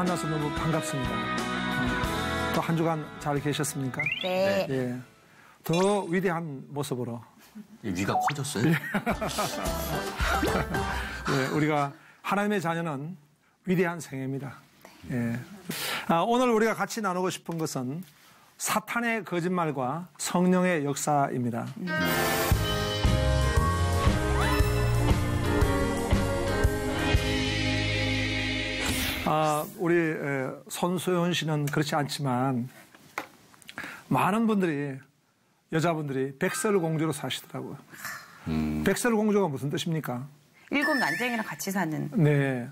만나서 너무 반갑습니다. 또 한 주간 잘 계셨습니까? 네. 예. 더 위대한 모습으로. 위가 커졌어요? 예, 우리가 하나님의 자녀는 위대한 생애입니다. 예. 오늘 우리가 같이 나누고 싶은 것은 사탄의 거짓말과 성령의 역사입니다. 우리 손소연 씨는 그렇지 않지만 많은 분들이 여자분들이 백설공주로 사시더라고요. 백설공주가 무슨 뜻입니까? 일곱 난쟁이랑 같이 사는. 네,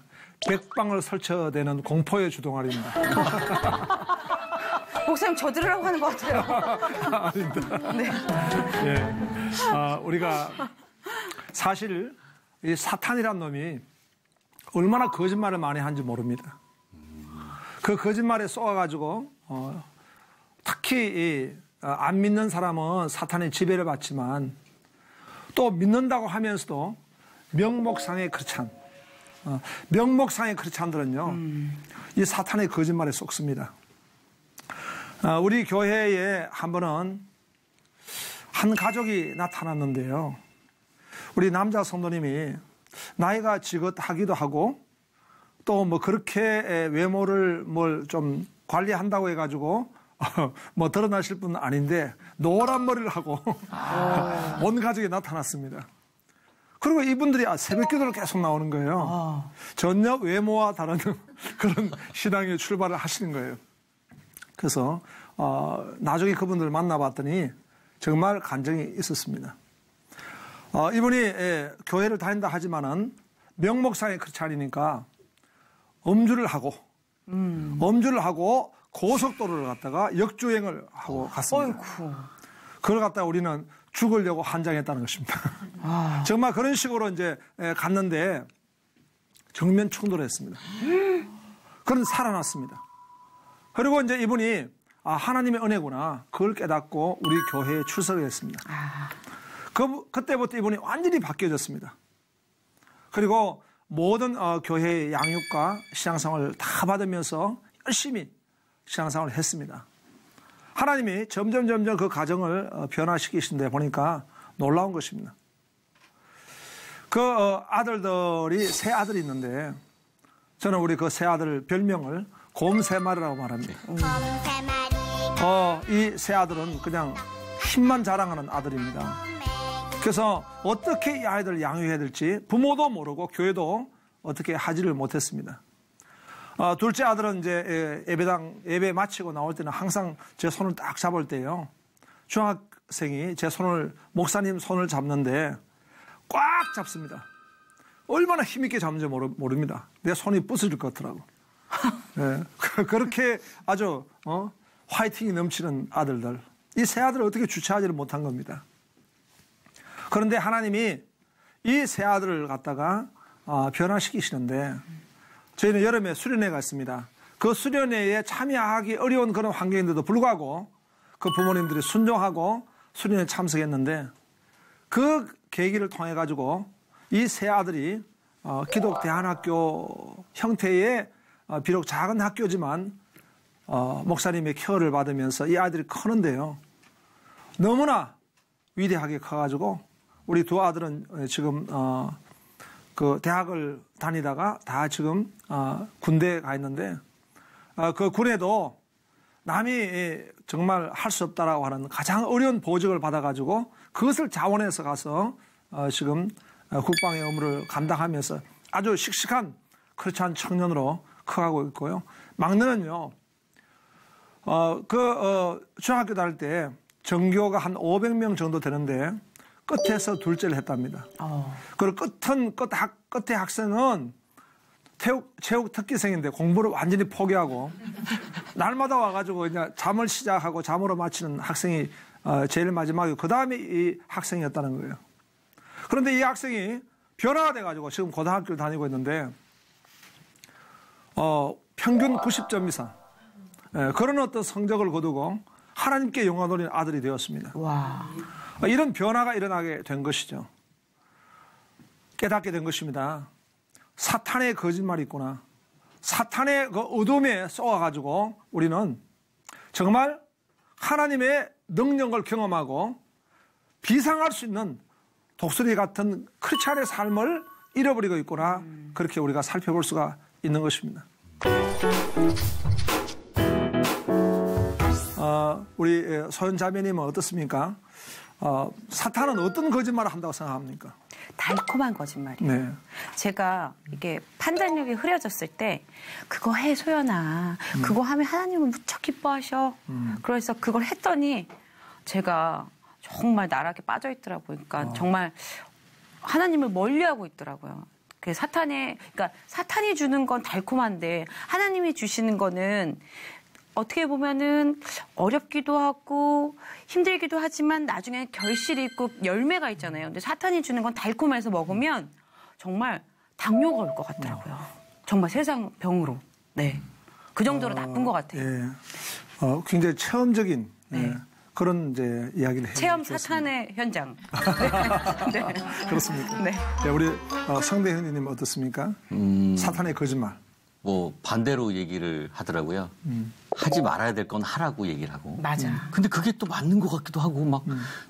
백방을 설쳐대는 공포의 주동아리입니다. 목사님 저 들으라고 하는 것 같아요. 아닙니다. 네. 예, 우리가 사실 이 사탄이란 놈이 얼마나 거짓말을 많이 하는지 모릅니다. 그 거짓말에 쏘아가지고 특히 안 믿는 사람은 사탄의 지배를 받지만 또 믿는다고 하면서도 명목상의 크리스찬, 명목상의 크리스찬들은요, 이 사탄의 거짓말에 쏙습니다. 우리 교회에 한 번은 한 가족이 나타났는데요. 우리 남자 성도님이 나이가 지긋하기도 하고 또 뭐 그렇게 외모를 뭘 좀 관리한다고 해가지고 뭐 드러나실 분은 아닌데 노란 머리를 하고 온 가족이 나타났습니다. 그리고 이분들이 새벽 기도를 계속 나오는 거예요. 전혀 외모와 다른 그런 신앙의 출발을 하시는 거예요. 그래서 나중에 그분들을 만나봤더니 정말 간증이 있었습니다. 이분이 교회를 다닌다 하지만은 명목상의 크리스찬이니까 음주를 하고 고속도로를 갔다가 역주행을 하고 갔습니다. 어이쿠. 그걸 갖다가 우리는 죽으려고 한장했다는 것입니다. 정말 그런 식으로 이제 갔는데 정면 충돌했습니다. 그런 살아났습니다. 그리고 이제 이분이 하나님의 은혜구나 그걸 깨닫고 우리 교회에 출석을 했습니다. 그때부터 이분이 완전히 바뀌어졌습니다. 그리고 모든 교회의 양육과 신앙생활을 다 받으면서 열심히 신앙생활을 했습니다. 하나님이 점점 그 가정을 변화시키신데 보니까 놀라운 것입니다. 그 아들들이 세 아들이 있는데 저는 우리 그 세 아들 별명을 곰3마리라고 말합니다. 이 세 아들은 그냥 힘만 자랑하는 아들입니다. 그래서 어떻게 이 아이들을 양육해야 될지 부모도 모르고 교회도 어떻게 하지를 못했습니다. 둘째 아들은 이제 예배 마치고 나올 때는 항상 제 손을 딱 잡을 때요. 중학생이 제 손을, 목사님 손을 잡는데 꽉 잡습니다. 얼마나 힘있게 잡는지 모릅니다. 내 손이 부서질 것 같더라고. 네. 그렇게 아주, 화이팅이 넘치는 아들들. 이 세 아들을 어떻게 주체하지를 못한 겁니다. 그런데 하나님이 이 세 아들을 갖다가 변화시키시는데 저희는 여름에 수련회 갔습니다. 그 수련회에 참여하기 어려운 그런 환경인데도 불구하고 그 부모님들이 순종하고 수련회에 참석했는데 그 계기를 통해 가지고 이 세 아들이 기독 대안학교 형태의 비록 작은 학교지만 목사님의 케어를 받으면서 이 아이들이 크는데요. 너무나 위대하게 커가지고 우리 두 아들은 지금 그 대학을 다니다가 다 지금 군대에 가 있는데 그 군에도 남이 정말 할 수 없다라고 하는 가장 어려운 보직을 받아가지고 그것을 자원해서 가서 지금 국방의 업무를 감당하면서 아주 씩씩한 크리스찬 청년으로 커가고 있고요. 막내는요, 중학교 다닐 때 전교가 한 500명 정도 되는데 끝에서 둘째를 했답니다. 그리고 끝에 학생은 체육 특기생인데 공부를 완전히 포기하고 날마다 와가지고 그냥 잠을 시작하고 잠으로 마치는 학생이 제일 마지막이고 그 다음에 이 학생이었다는 거예요. 그런데 이 학생이 변화가 돼가지고 지금 고등학교를 다니고 있는데 평균 90점 이상 그런 어떤 성적을 거두고 하나님께 영광 돌리는 아들이 되었습니다. 와. 이런 변화가 일어나게 된 것이죠. 깨닫게 된 것입니다. 사탄의 거짓말이 있구나. 사탄의 그 어둠에 쏘아가지고 우리는 정말 하나님의 능력을 경험하고 비상할 수 있는 독수리 같은 크리스찬의 삶을 잃어버리고 있구나. 그렇게 우리가 살펴볼 수가 있는 것입니다. 우리 소연 자매님은 어떻습니까? 사탄은 어떤 거짓말을 한다고 생각합니까? 달콤한 거짓말이에요. 네. 제가 이게 판단력이 흐려졌을 때 그거 해 소연아. 그거 하면 하나님은 무척 기뻐하셔. 그래서 그걸 했더니 제가 정말 나락에 빠져 있더라고요. 그러니까 정말 하나님을 멀리하고 있더라고요. 그 그러니까 사탄이 주는 건 달콤한데 하나님이 주시는 거는 어떻게 보면은 어렵기도 하고 힘들기도 하지만 나중에 결실이 있고 열매가 있잖아요. 근데 사탄이 주는 건 달콤해서 먹으면 정말 당뇨가 올 것 같더라고요. 정말 세상 병으로. 네. 그 정도로 나쁜 것 같아요. 예. 굉장히 체험적인 그런 이제 이야기를 해요. 체험 사탄의 현장. 네. 네. 그렇습니까? 네. 네, 우리 성대현님 어떻습니까? 사탄의 거짓말. 뭐 반대로 얘기를 하더라고요. 하지 말아야 될 건 하라고 얘기를 하고. 맞아. 근데 그게 또 맞는 것 같기도 하고 막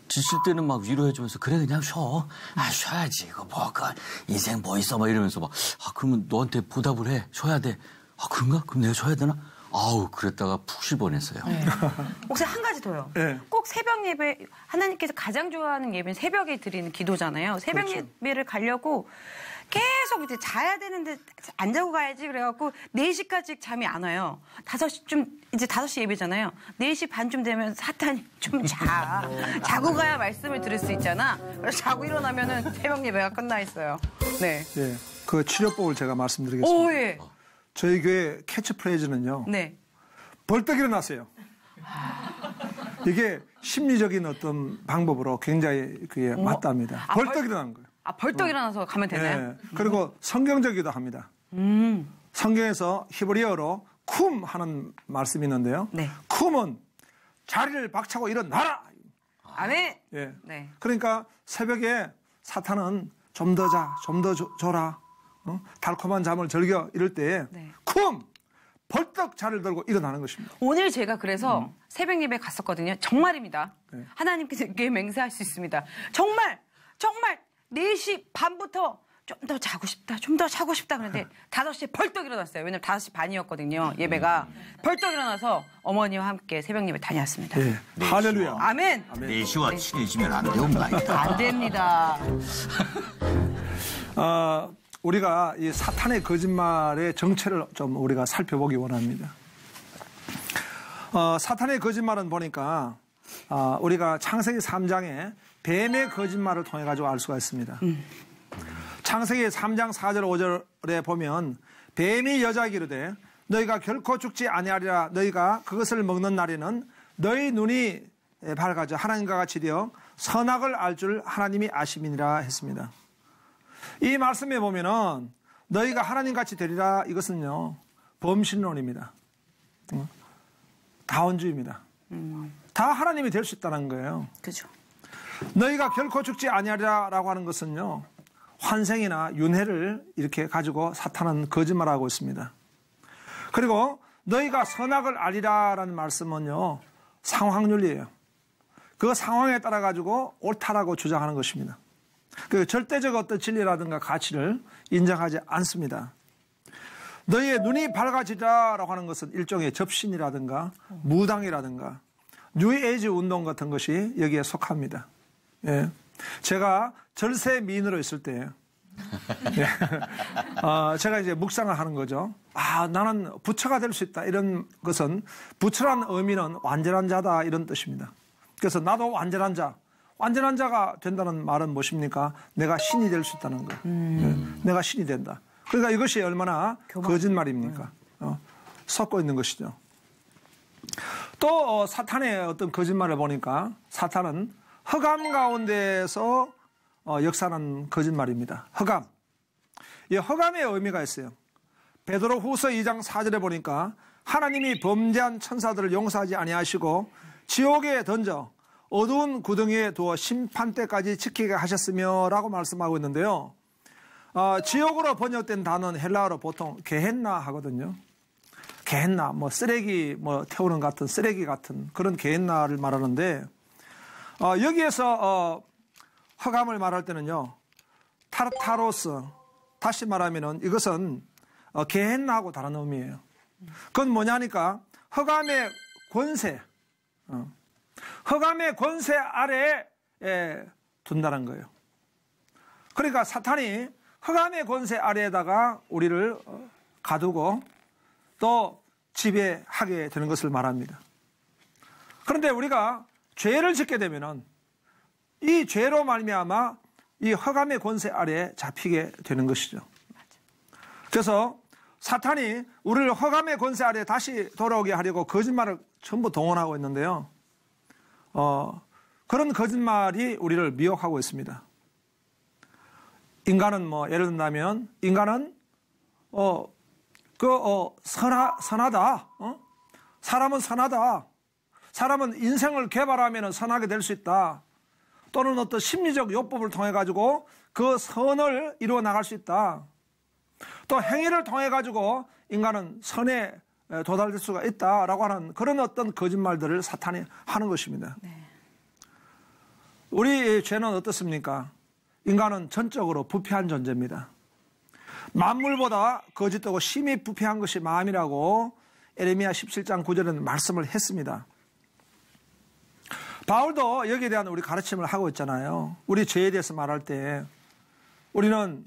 지칠 때는 막 위로해주면서 그래 그냥 쉬어. 쉬어야지. 이거 뭐 인생 뭐 있어 막 이러면서 막 그러면 너한테 보답을 해. 쉬어야 돼. 그런가? 그럼 내가 쉬어야 되나? 그랬다가 푹 쉴 뻔했어요. 네. 혹시 한 가지 더요. 네. 꼭 새벽 예배, 하나님께서 가장 좋아하는 예배는 새벽에 드리는 기도잖아요. 새벽 그렇죠. 예배를 가려고 계속 이제 자야 되는데 안 자고 가야지 그래갖고 4시까지 잠이 안 와요. 5시쯤, 이제 5시 예배잖아요. 4시 반쯤 되면 사탄이 좀 자. 자고 가야 말씀을 들을 수 있잖아. 그래서 자고 일어나면은 새벽 예배가 끝나 있어요. 네. 예. 그 치료법을 제가 말씀드리겠습니다. 오, 예. 저희 교회 캐치프레이즈는요. 네. 벌떡 일어나세요. 이게 심리적인 어떤 방법으로 굉장히 그게 맞답니다. 벌떡 일어나는 거예요. 벌떡 일어나서 가면 되나요? 네. 그리고 성경적이기도 합니다. 성경에서 히브리어로 쿰 하는 말씀이 있는데요. 네. 쿰은 자리를 박차고 일어나라. 아멘. 예. 네. 그러니까 새벽에 사탄은 좀 더 자, 좀 더 줘라. 달콤한 잠을 즐겨 이럴 때 네. 쿰 벌떡 자리를 들고 일어나는 것입니다. 오늘 제가 그래서 새벽 예배 갔었거든요. 정말입니다. 네. 하나님께서 맹세할 수 있습니다. 정말 4시 반부터 좀 더 자고 싶다. 좀 더 자고 싶다. 그런데 5시에 벌떡 일어났어요. 왜냐면 5시 반이었거든요. 예배가. 벌떡 일어나서 어머니와 함께 새벽 예배 다녀왔습니다. 예. 할렐루야. 아멘. 4시와 친해지면 안 되옵나이다. 안 됩니다. 우리가 이 사탄의 거짓말의 정체를 좀 우리가 살펴보기 원합니다. 사탄의 거짓말은 보니까 우리가 창세기 3장에 뱀의 거짓말을 통해 가지고 알 수가 있습니다. 창세기 3장 4절 5절에 보면 뱀이 여자에게 이르되 너희가 결코 죽지 아니하리라. 너희가 그것을 먹는 날에는 너희 눈이 밝아져 하나님과 같이 되어 선악을 알 줄 하나님이 아심이니라 했습니다. 이 말씀에 보면은 너희가 하나님같이 되리라 이것은요 범신론입니다. 다원주의입니다. 다 하나님이 될 수 있다는 거예요. 그죠. 너희가 결코 죽지 아니하리라라고 하는 것은요 환생이나 윤회를 이렇게 가지고 사탄은 거짓말하고 있습니다. 그리고 너희가 선악을 알리라라는 말씀은요 상황윤리예요. 그 상황에 따라 가지고 옳다라고 주장하는 것입니다. 그 절대적 어떤 진리라든가 가치를 인정하지 않습니다. 너희의 눈이 밝아지라라고 하는 것은 일종의 접신이라든가 무당이라든가 뉴에이지 운동 같은 것이 여기에 속합니다. 예. 제가 절세미인으로 있을 때 예. 제가 이제 묵상을 하는 거죠. 나는 부처가 될 수 있다. 이런 것은 부처란 의미는 완전한 자다 이런 뜻입니다. 그래서 나도 완전한 자가 된다는 말은 무엇입니까? 내가 신이 될 수 있다는 거예요. 네. 내가 신이 된다. 그러니까 이것이 얼마나 거짓말입니까? 섞고 있는 것이죠. 또 사탄의 어떤 거짓말을 보니까 사탄은 허감 가운데서 역사하는 거짓말입니다. 허감. 이 허감의 의미가 있어요. 베드로 후서 2장 4절에 보니까 하나님이 범죄한 천사들을 용서하지 아니하시고 지옥에 던져 어두운 구덩이에 두어 심판 때까지 지키게 하셨으며 라고 말씀하고 있는데요. 지옥으로 번역된 단어는 헬라어로 보통 게헨나 하거든요. 게헨나, 뭐 쓰레기, 뭐 태우는 같은 쓰레기 같은 그런 게헨나를 말하는데, 여기에서 허감을 말할 때는요, 타르타로스, 다시 말하면은 이것은 게헨나하고 다른 의미예요. 그건 뭐냐니까 허감의 권세, 허감의 권세 아래에 둔다는 거예요. 그러니까 사탄이 허감의 권세 아래에다가 우리를 가두고 또 지배하게 되는 것을 말합니다. 그런데 우리가 죄를 짓게 되면은 이 죄로 말미암아 이 허감의 권세 아래에 잡히게 되는 것이죠. 그래서 사탄이 우리를 허감의 권세 아래에 다시 돌아오게 하려고 거짓말을 전부 동원하고 있는데요. 그런 거짓말이 우리를 미혹하고 있습니다. 인간은 뭐 예를 든다면 인간은 선하다. 사람은 선하다. 사람은 인생을 개발하면 선하게 될 수 있다. 또는 어떤 심리적 요법을 통해 가지고 그 선을 이루어 나갈 수 있다. 또 행위를 통해 가지고 인간은 선에 도달될 수가 있다라고 하는 그런 어떤 거짓말들을 사탄이 하는 것입니다. 네. 우리 죄는 어떻습니까? 인간은 전적으로 부패한 존재입니다. 만물보다 거짓되고 심히 부패한 것이 마음이라고 에레미야 17장 9절에는 말씀을 했습니다. 바울도 여기에 대한 우리 가르침을 하고 있잖아요. 우리 죄에 대해서 말할 때 우리는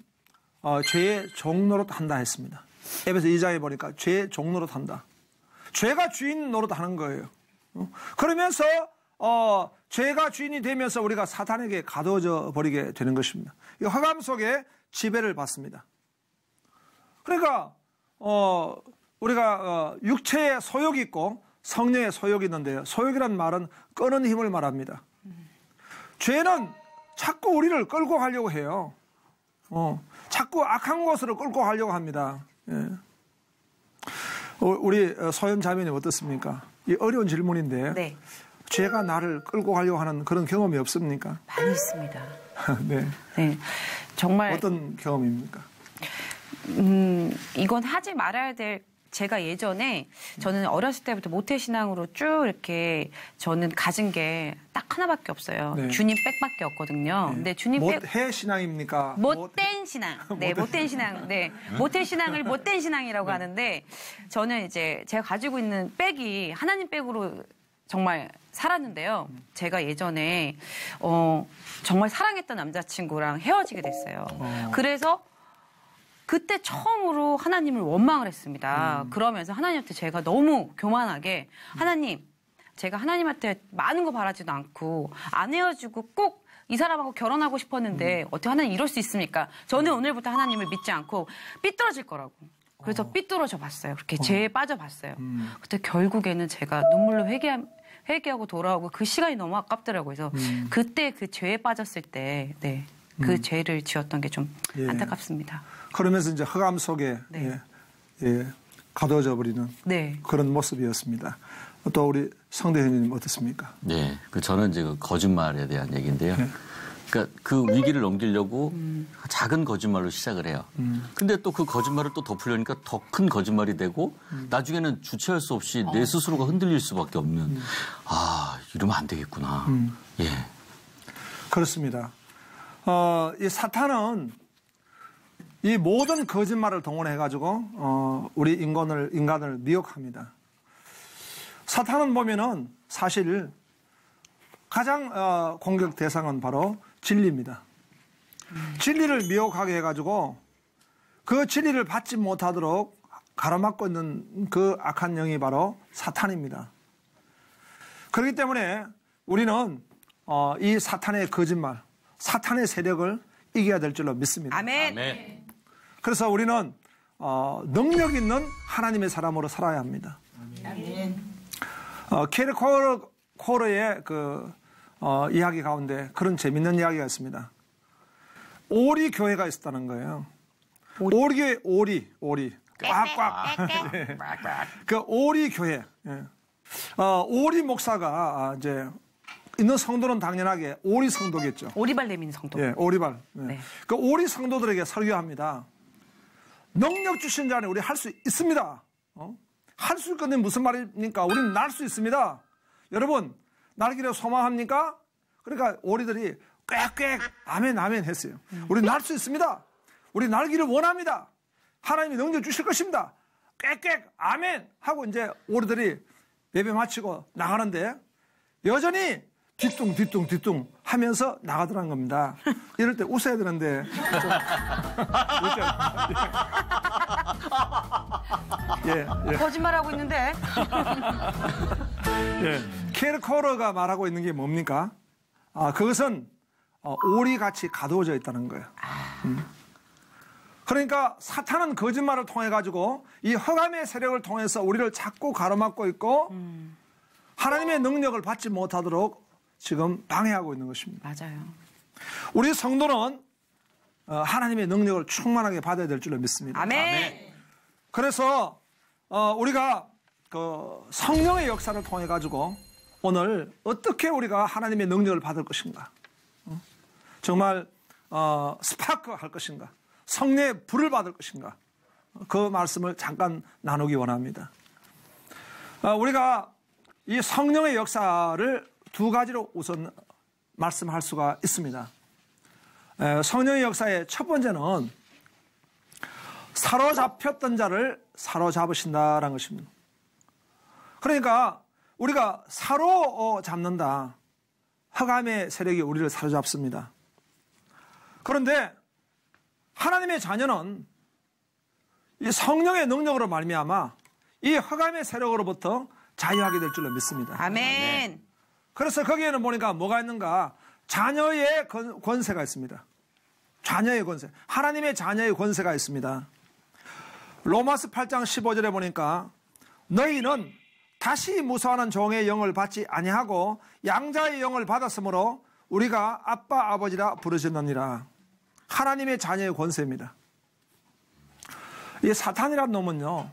죄의 종노릇 한다 했습니다. 에베소 2장에 보니까 죄의 종노릇 한다. 죄가 주인 노릇 하는 거예요. 그러면서 죄가 주인이 되면서 우리가 사탄에게 가둬져 버리게 되는 것입니다. 이 허감 속에 지배를 받습니다. 그러니까 우리가 육체의 소욕이 있고 성령의 소욕이 있는데요. 소욕이란 말은 끄는 힘을 말합니다. 죄는 자꾸 우리를 끌고 가려고 해요. 자꾸 악한 곳으로 끌고 가려고 합니다. 예. 우리 소연 자매님 어떻습니까? 이 어려운 질문인데 네. 죄가 나를 끌고 가려고 하는 그런 경험이 없습니까? 많이 있습니다. 네. 네. 정말 어떤 경험입니까? 이건 하지 말아야 될 제가 예전에 저는 어렸을 때부터 모태신앙으로 쭉 이렇게 저는 가진 게 딱 하나밖에 없어요. 네. 주님 백밖에 없거든요. 네. 근데 주님 백 해 신앙입니까? 못된 신앙. 네, 못된 신앙. 네. 모태 신앙을 못된 신앙이라고 네. 하는데 저는 이제 제가 가지고 있는 백이 하나님 백으로 정말 살았는데요. 제가 예전에 정말 사랑했던 남자친구랑 헤어지게 됐어요. 그래서 그때 처음으로 하나님을 원망을 했습니다. 그러면서 하나님한테 제가 너무 교만하게 하나님, 제가 하나님한테 많은 거 바라지도 않고 안 헤어지고 꼭 이 사람하고 결혼하고 싶었는데 어떻게 하나님 이럴 수 있습니까? 저는 오늘부터 하나님을 믿지 않고 삐뚤어질 거라고. 그래서 삐뚤어져 봤어요. 그렇게 죄에 빠져봤어요. 그때 결국에는 제가 눈물로 회개하고 돌아오고 그 시간이 너무 아깝더라고요. 그래서 그때 그 죄에 빠졌을 때 네, 그 죄를 지었던 게 좀 안타깝습니다. 그러면서 이제 허감 속에 네. 가둬져 버리는 네. 그런 모습이었습니다. 또 우리 성대현님 어떻습니까? 네, 저는 이제 그 거짓말에 대한 얘기인데요. 네. 그러니까 그 위기를 넘기려고 작은 거짓말로 시작을 해요. 근데 또 그 거짓말을 또 덮으려니까 더 큰 거짓말이 되고 나중에는 주체할 수 없이 내 스스로가 흔들릴 수밖에 없는 이러면 안 되겠구나. 예, 그렇습니다. 이 사탄은 이 모든 거짓말을 동원해가지고 우리 인간을 미혹합니다. 사탄은 보면은 사실 가장 공격 대상은 바로 진리입니다. 진리를 미혹하게 해가지고 그 진리를 받지 못하도록 가로막고 있는 그 악한 영이 바로 사탄입니다. 그렇기 때문에 우리는 이 사탄의 거짓말, 사탄의 세력을 이겨야 될 줄로 믿습니다. 아멘. 네. 그래서 우리는 능력 있는 하나님의 사람으로 살아야 합니다. 아멘. 케리 코르의 그 이야기 가운데 그런 재밌는 이야기가 있습니다. 오리 교회가 있었다는 거예요. 오리 꽉꽉. 그 오리 교회. 오리 목사가 이제 있는 성도는 당연하게 오리 성도겠죠. 오리발 내민 성도. 예, 오리발. 네. 네. 그 오리 성도들에게 설교합니다. 능력 주신 자는 우리 할 수 있습니다. 할 수 있거든 무슨 말입니까? 우리는 날 수 있습니다. 여러분 날기를 소망합니까? 그러니까 오리들이 꽥꽥 아멘 아멘 했어요. 우리 날 수 있습니다. 우리 날기를 원합니다. 하나님이 능력 주실 것입니다. 꽥꽥 아멘 하고 이제 오리들이 예배 마치고 나가는데 여전히 뒤뚱 하면서 나가더란 겁니다. 이럴 때 웃어야 되는데 좀 예. 거짓말하고 있는데. 예. 케르코르가 말하고 있는 게 뭡니까? 그것은 오리같이 가두어져 있다는 거예요. 그러니까 사탄은 거짓말을 통해 가지고 이 흑암의 세력을 통해서 우리를 자꾸 가로막고 있고 하나님의 능력을 받지 못하도록 지금 방해하고 있는 것입니다. 맞아요. 우리 성도는 하나님의 능력을 충만하게 받아야 될 줄로 믿습니다. 아멘. 그래서 우리가 그 성령의 역사를 통해 가지고 오늘 어떻게 우리가 하나님의 능력을 받을 것인가, 정말 스파크 할 것인가, 성령의 불을 받을 것인가, 그 말씀을 잠깐 나누기 원합니다. 우리가 이 성령의 역사를 두 가지로 우선 말씀할 수가 있습니다. 성령의 역사의 첫 번째는 사로잡혔던 자를 사로잡으신다라는 것입니다. 그러니까 우리가 사로잡는다. 흑암의 세력이 우리를 사로잡습니다. 그런데 하나님의 자녀는 이 성령의 능력으로 말미암아 이 흑암의 세력으로부터 자유하게 될 줄로 믿습니다. 아멘. 그래서 거기에는 보니까 뭐가 있는가? 자녀의 권세가 있습니다. 자녀의 권세. 하나님의 자녀의 권세가 있습니다. 로마서 8장 15절에 보니까 너희는 다시 무서워하는 종의 영을 받지 아니하고 양자의 영을 받았으므로 우리가 아빠 아버지라 부르짖느니라. 하나님의 자녀의 권세입니다. 이 사탄이란 놈은요,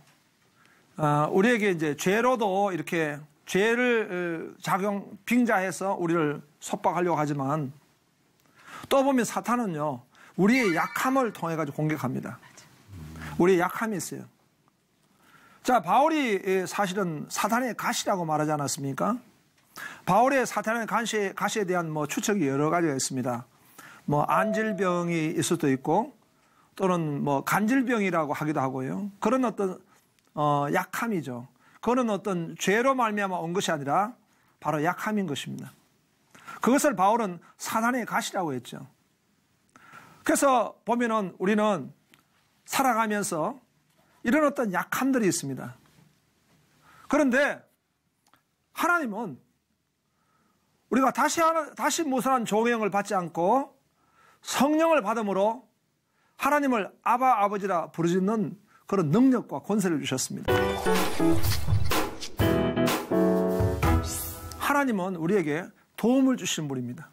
우리에게 이제 죄로도 이렇게 죄를 빙자해서 우리를 속박하려고 하지만 또 보면 사탄은요, 우리의 약함을 통해 가지고 공격합니다. 우리의 약함이 있어요. 자, 바울이 사실은 사탄의 가시라고 말하지 않았습니까? 바울의 사탄의 가시에 대한 추측이 여러 가지가 있습니다. 안질병이 있을 수도 있고 또는 간질병이라고 하기도 하고요. 그런 어떤 약함이죠. 그거는 어떤 죄로 말미암아 온 것이 아니라 바로 약함인 것입니다. 그것을 바울은 사탄의 가시라고 했죠. 그래서 보면은 우리는 살아가면서 이런 어떤 약함들이 있습니다. 그런데 하나님은 우리가 다시 무선한 종의 영을 받지 않고 성령을 받음으로 하나님을 아바 아버지라 부르짖는 그런 능력과 권세를 주셨습니다. 하나님은 우리에게 도움을 주시는 분입니다.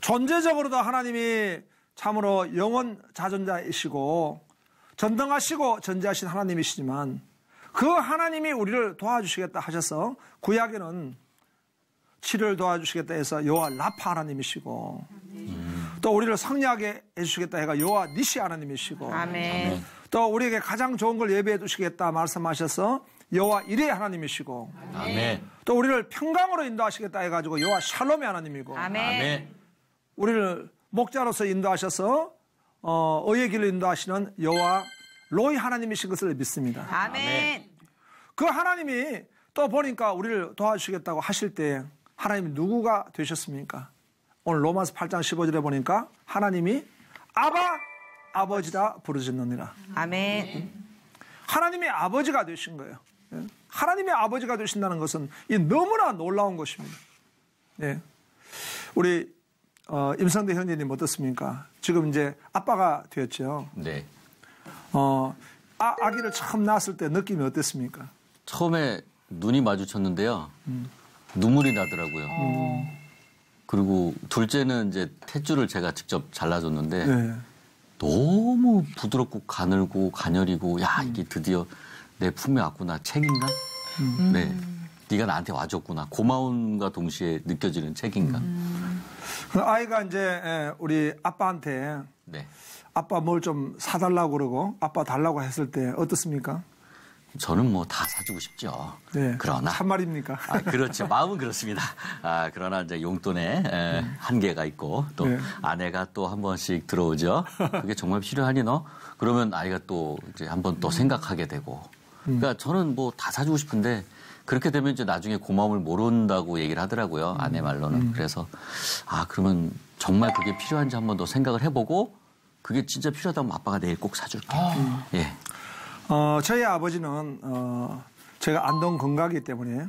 존재적으로도 하나님이 참으로 영원 자존자이시고 전능하시고 전지하신 하나님이시지만 그 하나님이 우리를 도와주시겠다 하셔서 구약에는 치료를 도와주시겠다 해서 여호와 라파 하나님이시고 또 우리를 승리하게 해주시겠다 해가 여호와 니시 하나님이시고 아멘. 또 우리에게 가장 좋은 걸 예배해 주시겠다 말씀하셔서 여호와 이레 하나님이시고 아멘. 또 우리를 평강으로 인도하시겠다 해가지고 여호와 샬롬의 하나님이고 아멘. 우리를 목자로서 인도하셔서 의의 길로 인도하시는 여호와 로이 하나님이신 것을 믿습니다. 아멘. 그 하나님이 또 보니까 우리를 도와주시겠다고 하실 때 하나님이 누구가 되셨습니까? 오늘 로마서 8장 15절에 보니까 하나님이 아바 아버지라 부르짖느니라. 아멘. 하나님의 아버지가 되신 거예요. 하나님의 아버지가 되신다는 것은 너무나 놀라운 것입니다. 네. 우리 임성대 형제님 어떻습니까? 지금 이제 아빠가 되었죠. 네. 아기를 처음 낳았을 때 느낌이 어땠습니까? 처음에 눈이 마주쳤는데요. 눈물이 나더라고요. 그리고 둘째는 이제 탯줄을 제가 직접 잘라줬는데 네. 너무 부드럽고 가늘고 가녀리고 야 이게 드디어 내 품에 왔구나 책임감. 네. 네가 나한테 와줬구나. 고마움과 동시에 느껴지는 책임감. 아이가 이제 우리 아빠한테 네. 아빠 뭘 좀 사달라고 그러고 아빠 달라고 했을 때 어떻습니까? 저는 뭐 다 사주고 싶죠. 네. 그러나 참말입니까? 그렇죠. 마음은 그렇습니다. 그러나 이제 용돈에 한계가 있고 또 네. 아내가 또 한 번씩 들어오죠. 그게 정말 필요하니 너? 그러면 아이가 또 이제 한 번 또 생각하게 되고. 그러니까 저는 뭐 다 사주고 싶은데 그렇게 되면 이제 나중에 고마움을 모른다고 얘기를 하더라고요. 아내 말로는. 그래서 그러면 정말 그게 필요한지 한 번 더 생각을 해보고 그게 진짜 필요하다면 아빠가 내일 꼭 사줄게. 예. 저희 아버지는 제가 안동 건가기 때문에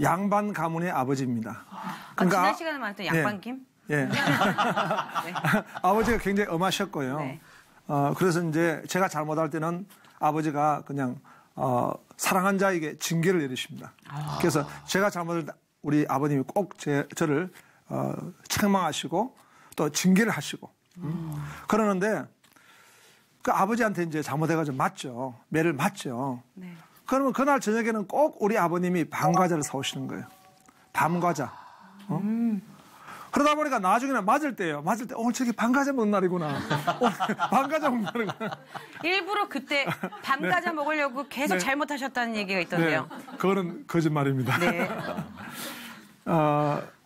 양반 가문의 아버지입니다. 그러니까 지난 시간에 말했던 양반김? 예. 네. 아버지가 굉장히 엄하셨고요. 네. 그래서 이제 제가 잘못할 때는 아버지가 그냥 사랑한 자에게 징계를 내리십니다. 그래서 제가 잘못할 때 우리 아버님이 꼭 저를 책망하시고 또 징계를 하시고 그러는데 그 아버지한테 이제 잘못해가지고 맞죠. 매를 맞죠. 네. 그러면 그날 저녁에는 꼭 우리 아버님이 밤과자를 사오시는 거예요. 밤과자. 그러다 보니까 나중에는 맞을 때요. 맞을 때 오늘 저기 밤과자 먹는 날이구나. 오늘 밤과자 먹는 날이구나. 일부러 그때 밤과자 먹으려고 계속 네. 잘못하셨다는 얘기가 있던데요. 네, 그거는 거짓말입니다. 네.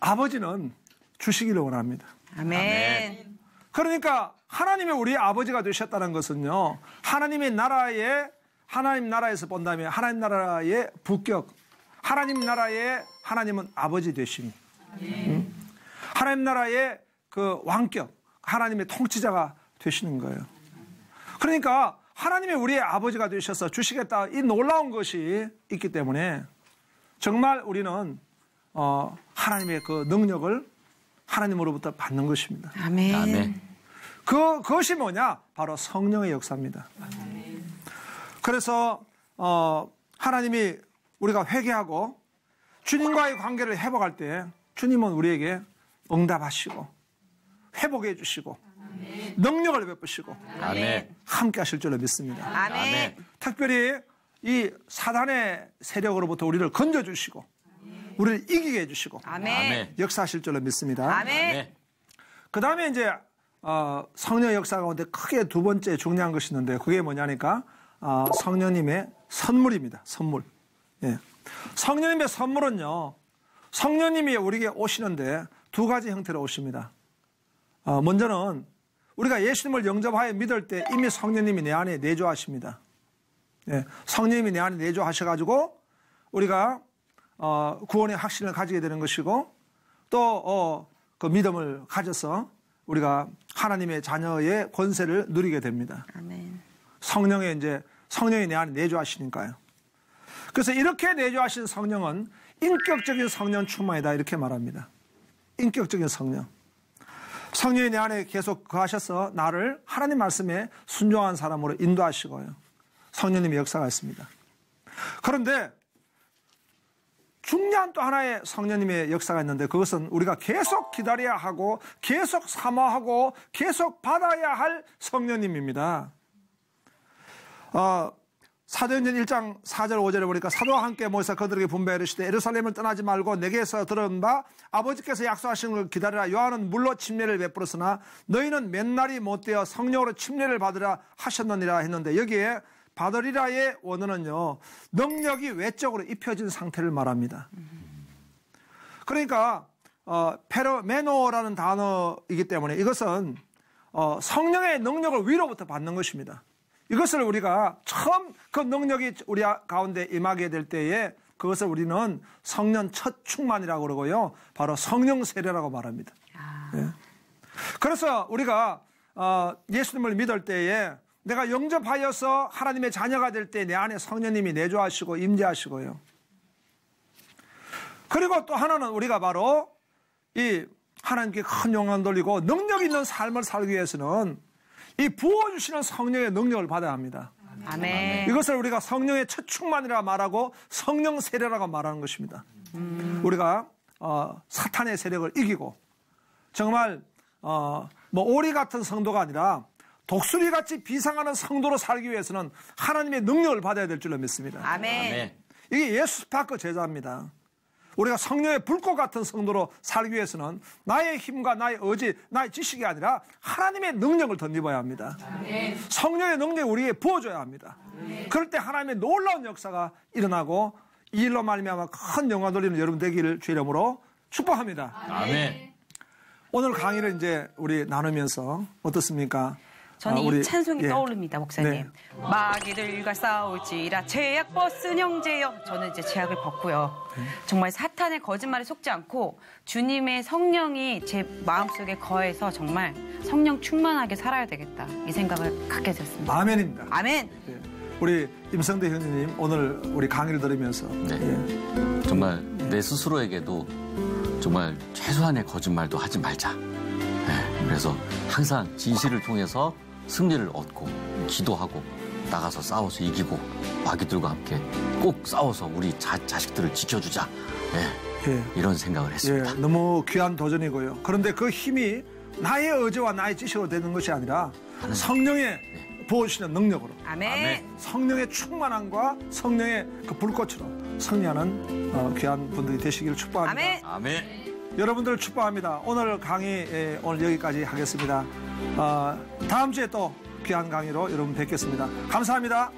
아버지는 주시기를 원합니다. 아멘. 그러니까 하나님이 우리 아버지가 되셨다는 것은요. 하나님 나라에서 본다면 하나님 나라의 부격, 하나님 나라의 하나님은 아버지 되심. 하나님 나라의 그 왕격, 하나님의 통치자가 되시는 거예요. 그러니까 하나님이 우리의 아버지가 되셔서 주시겠다 이 놀라운 것이 있기 때문에 정말 우리는 하나님의 그 능력을 하나님으로부터 받는 것입니다. 아멘. 아멘. 그것이 뭐냐? 바로 성령의 역사입니다. 그래서 하나님이 우리가 회개하고 주님과의 관계를 회복할 때 주님은 우리에게 응답하시고 회복해 주시고 능력을 베푸시고 아멘. 함께 하실 줄로 믿습니다. 아멘. 특별히 이 사단의 세력으로부터 우리를 건져주시고 우리를 이기게 해주시고 아멘. 역사하실 줄로 믿습니다. 아멘. 그 다음에 이제 성령 역사 가운데 크게 두 번째 중요한 것이 있는데 그게 뭐냐니까 성령님의 선물입니다. 선물. 예. 성령님의 선물은요. 성령님이 우리에게 오시는데 두 가지 형태로 오십니다. 먼저는 우리가 예수님을 영접하여 믿을 때 이미 성령님이 내 안에 내주하십니다. 예. 성령님이 내 안에 내주하셔가지고 우리가 구원의 확신을 가지게 되는 것이고 또 그 믿음을 가져서 우리가 하나님의 자녀의 권세를 누리게 됩니다. 아멘. 성령이 내 안에 내주하시니까요. 그래서 이렇게 내주하신 성령은 인격적인 성령 충만이다 이렇게 말합니다. 인격적인 성령. 성령이 내 안에 계속 거하셔서 나를 하나님 말씀에 순종한 사람으로 인도하시고요. 성령님의 역사가 있습니다. 그런데 중요한 또 하나의 성령님의 역사가 있는데 그것은 우리가 계속 기다려야 하고 계속 사모하고 계속 받아야 할 성령님입니다. 사도행전 1장 4절 5절에 보니까 사도와 함께 모여서 그들에게 분배하여 이르시되 예루살렘을 떠나지 말고 내게서 들은 바 아버지께서 약속하신 걸 기다리라. 요한은 물로 침례를 베풀었으나 너희는 몇 날이 못되어 성령으로 침례를 받으라 하셨느니라 했는데 여기에 받으리라의 원어는요. 능력이 외적으로 입혀진 상태를 말합니다. 그러니까 페르메노라는 단어이기 때문에 이것은 성령의 능력을 위로부터 받는 것입니다. 이것을 우리가 처음 그 능력이 우리 가운데 임하게 될 때에 그것을 우리는 성령 첫 충만이라고 그러고요. 바로 성령 세례라고 말합니다. 예. 그래서 우리가 예수님을 믿을 때에 내가 영접하여서 하나님의 자녀가 될 때 내 안에 성령님이 내주하시고 임재하시고요. 그리고 또 하나는 우리가 바로 이 하나님께 큰 영광 돌리고 능력 있는 삶을 살기 위해서는 이 부어주시는 성령의 능력을 받아야 합니다. 아멘. 이것을 우리가 성령의 첫 충만이라 말하고 성령 세례라고 말하는 것입니다. 우리가 사탄의 세력을 이기고 정말 뭐 오리 같은 성도가 아니라 독수리같이 비상하는 성도로 살기 위해서는 하나님의 능력을 받아야 될 줄로 믿습니다. 아멘. 이게 예수 스파크 제자입니다. 우리가 성령의 불꽃 같은 성도로 살기 위해서는 나의 힘과 나의 의지, 나의 지식이 아니라 하나님의 능력을 덧입어야 합니다. 성령의 능력이 우리에게 부어줘야 합니다. 그럴 때 하나님의 놀라운 역사가 일어나고 이 일로 말미암아 큰 영광 돌리는 여러분 되기를 주 이름으로 축복합니다. 아멘. 오늘 강의를 이제 우리 나누면서 어떻습니까? 저는 이 찬송이 예. 떠오릅니다, 목사님. 네. 마귀들과 싸울지라 제약 벗은 형제여. 저는 이제 제약을 벗고요. 정말 사탄의 거짓말에 속지 않고 주님의 성령이 제 마음속에 거해서 정말 성령 충만하게 살아야 되겠다. 이 생각을 갖게 됐습니다. 아멘입니다. 아멘. 예. 우리 임성대 형님 오늘 우리 강의를 들으면서 네. 예. 정말 내 스스로에게도 정말 최소한의 거짓말도 하지 말자. 네, 그래서 항상 진실을 통해서 승리를 얻고 기도하고 나가서 싸워서 이기고 마귀들과 함께 꼭 싸워서 우리 자식들을 지켜주자. 네, 예. 이런 생각을 했습니다. 예, 너무 귀한 도전이고요. 그런데 그 힘이 나의 의지와 나의 지식으로 되는 것이 아니라 성령의 부어주시는 능력으로 아멘. 아멘. 성령의 충만함과 성령의 그 불꽃으로 승리하는 귀한 분들이 되시기를 축복합니다. 아멘. 아멘. 여러분들을 축복합니다. 오늘 강의 오늘 여기까지 하겠습니다. 다음 주에 또 귀한 강의로 여러분 뵙겠습니다. 감사합니다.